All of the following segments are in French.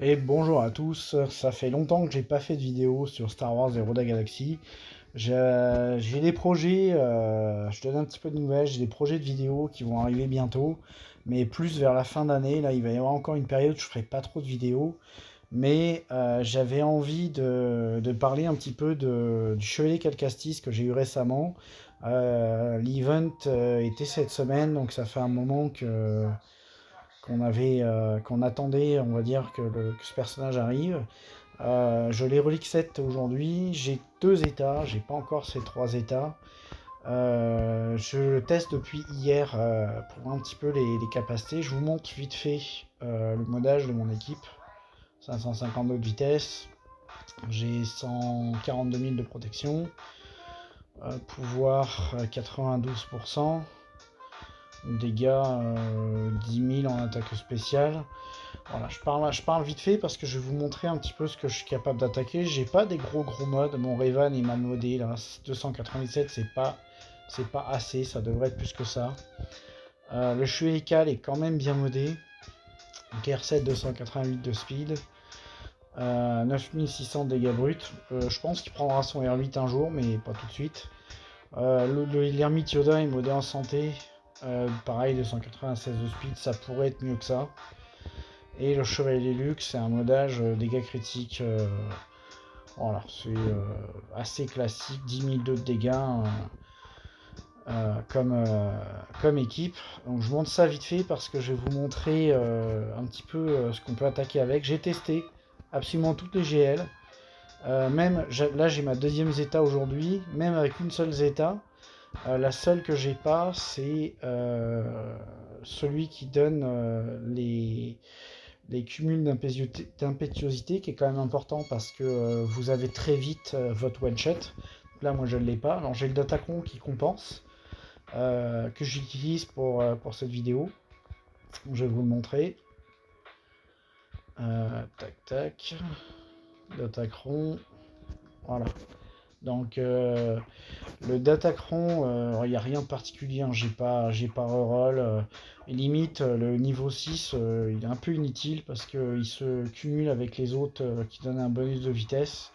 Et bonjour à tous, ça fait longtemps que j'ai pas fait de vidéo sur Star Wars Héros de la Galaxie. J'ai des projets, je donne un petit peu de nouvelles, j'ai des projets de vidéos qui vont arriver bientôt, mais plus vers la fin d'année. Là, il va y avoir encore une période où je ferai pas trop de vidéos, mais j'avais envie de parler un petit peu du Chevalier Calcastis que j'ai eu récemment. L'event était cette semaine, donc ça fait un moment qu'on attendait, on va dire, que ce personnage arrive. Je l'ai relique 7 aujourd'hui. J'ai deux états, j'ai pas encore ces trois états. Je le teste depuis hier pour voir un petit peu les capacités. Je vous montre vite fait le modage de mon équipe. 552 de vitesse, j'ai 142 000 de protection, pouvoir 92%, dégâts 10 000 en attaque spéciale. Voilà, je parle vite fait parce que je vais vous montrer un petit peu ce que je suis capable d'attaquer. J'ai pas des gros modes. Mon Revan est mal modé là. 297, c'est pas assez. Ça devrait être plus que ça. Le Chevalier Cal est quand même bien modé. KR7 288 de speed. 9600 de dégâts bruts. Je pense qu'il prendra son R8 un jour, mais pas tout de suite. L'ermite Yoda est modé en santé. Pareil, 296 de speed. Ça pourrait être mieux que ça. Et le Chevalier Luxe, c'est un modage dégâts critiques. Voilà, c'est assez classique, 10 002 de dégâts comme équipe. Donc je montre ça vite fait parce que je vais vous montrer un petit peu ce qu'on peut attaquer avec. J'ai testé absolument toutes les GL. Là j'ai ma deuxième Zeta aujourd'hui, même avec une seule Zeta. La seule que j'ai pas, c'est celui qui donne les cumuls d'impétuosité, qui est quand même important parce que vous avez très vite votre one shot. Là, moi, je ne l'ai pas. Alors, j'ai le Datacron qui compense, que j'utilise pour cette vidéo. Je vais vous le montrer. Tac, tac. Datacron. Voilà. Donc, le Datacron, il n'y a rien de particulier, hein. J'ai pas reroll. Limite, le niveau 6, il est un peu inutile parce qu'il se cumule avec les autres qui donnent un bonus de vitesse.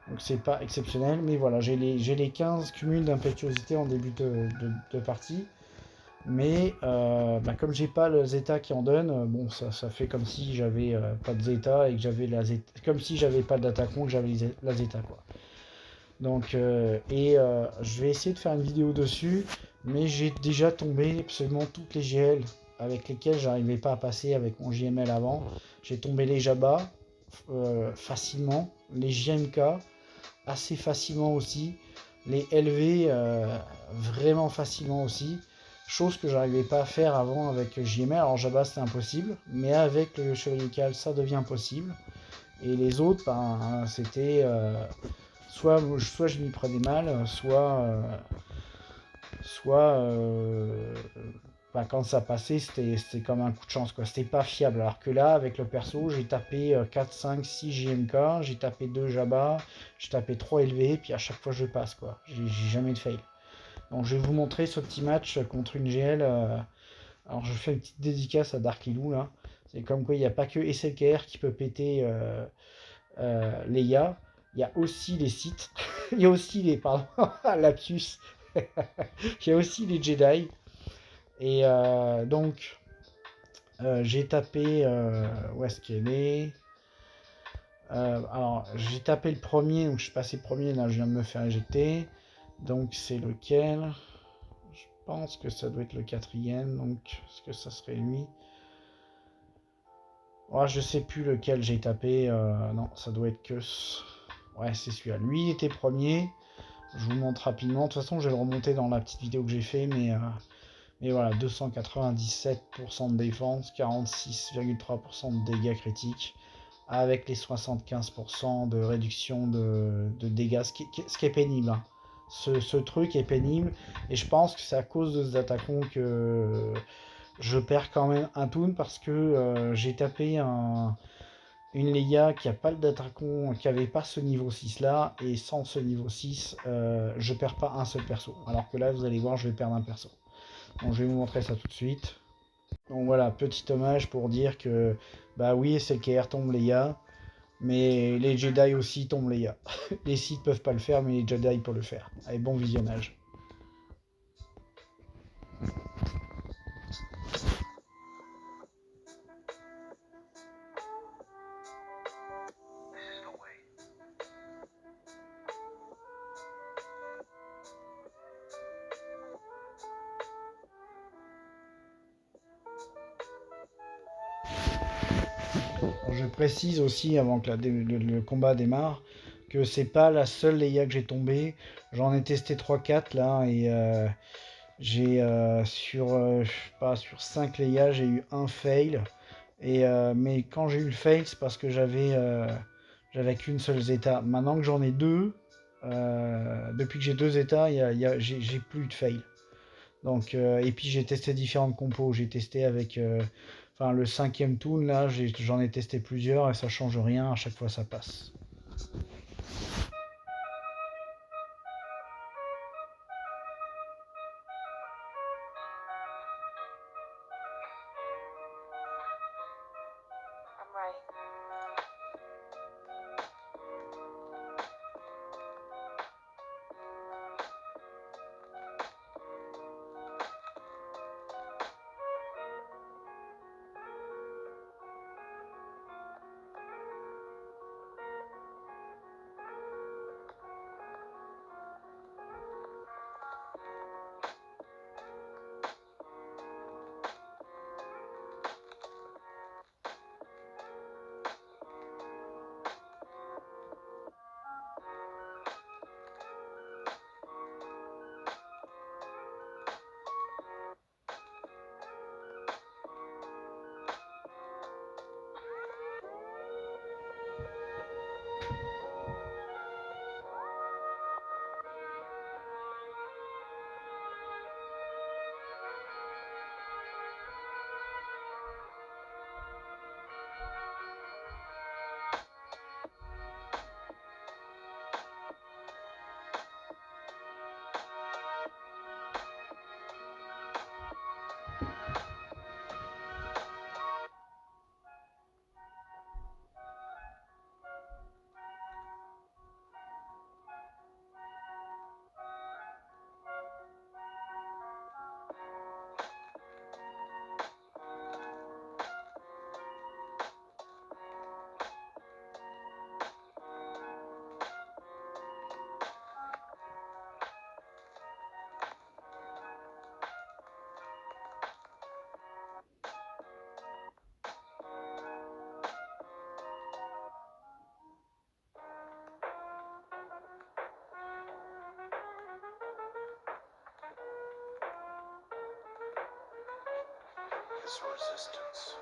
Donc c'est pas exceptionnel. Mais voilà, j'ai les 15 cumuls d'impétuosité en début de partie. Mais comme j'ai pas le Zeta qui en donne, bon, ça fait comme si j'avais pas de Zeta et que j'avais la Zeta. Comme si j'avais pas de Datacron et que j'avais la Zeta, quoi. Donc, je vais essayer de faire une vidéo dessus, mais j'ai déjà tombé absolument toutes les GL avec lesquelles j'arrivais pas à passer avec mon JML avant. J'ai tombé les Jabba facilement, les JMK assez facilement aussi, les LV vraiment facilement aussi, chose que j'arrivais pas à faire avant avec JML. Alors Jabba c'était impossible, mais avec le Chevalier Cal ça devient possible. Et les autres, ben, c'était soit je m'y prenais mal, soit quand ça passait, c'était comme un coup de chance, quoi. C'était pas fiable. Alors que là, avec le perso, j'ai tapé 4, 5, 6 JMK, j'ai tapé 2 Jabba, j'ai tapé 3 LV, puis à chaque fois je passe, quoi. J'ai jamais de fail. Donc je vais vous montrer ce petit match contre une GL. Alors je fais une petite dédicace à Dark Lilou là. C'est comme quoi il n'y a pas que SLKR qui peut péter Leia. Il y a aussi les Sith. Il y a aussi les. Pardon, lapsus. Il y a aussi les Jedi. Et donc, j'ai tapé. Où est-ce qu'elle est Alors, j'ai tapé le premier, donc je suis passé premier, là je viens de me faire éjecter. Donc, c'est lequel? Je pense que ça doit être le quatrième, donc est-ce que ça serait lui? Oh, je sais plus lequel j'ai tapé. Non, ça doit être que. Ouais, c'est celui-là. Lui, il était premier. Je vous montre rapidement. De toute façon, je vais le remonter dans la petite vidéo que j'ai fait, mais voilà, 297% de défense, 46,3% de dégâts critiques, avec les 75% de réduction de dégâts, ce qui est pénible, hein. Ce truc est pénible, et je pense que c'est à cause de cet attaquant que je perds quand même un toon, parce que j'ai tapé une Leia qui a pas le Datacon, qui avait pas ce niveau 6 là, et sans ce niveau 6, je perds pas un seul perso. Alors que là, vous allez voir, je vais perdre un perso. Donc je vais vous montrer ça tout de suite. Donc voilà, petit hommage pour dire que, bah oui, SLKR tombe les gars, mais les Jedi aussi tombent les gars. Les Sith peuvent pas le faire, mais les Jedi peuvent le faire. Allez, bon visionnage. Alors, je précise aussi, avant que le combat démarre, que c'est pas la seule Leia que j'ai tombée. J'en ai testé trois quatre là, et j'ai je sais pas, sur 5 Leia, j'ai eu un fail. Mais quand j'ai eu le fail, c'est parce que j'avais qu'une seule Zeta. Maintenant que j'en ai deux, depuis que j'ai deux Zeta, j'ai plus de fail. Donc, et puis j'ai testé différentes compos. J'ai testé avec enfin, le cinquième tool, là, j'en ai testé plusieurs et ça change rien, à chaque fois ça passe. This resistance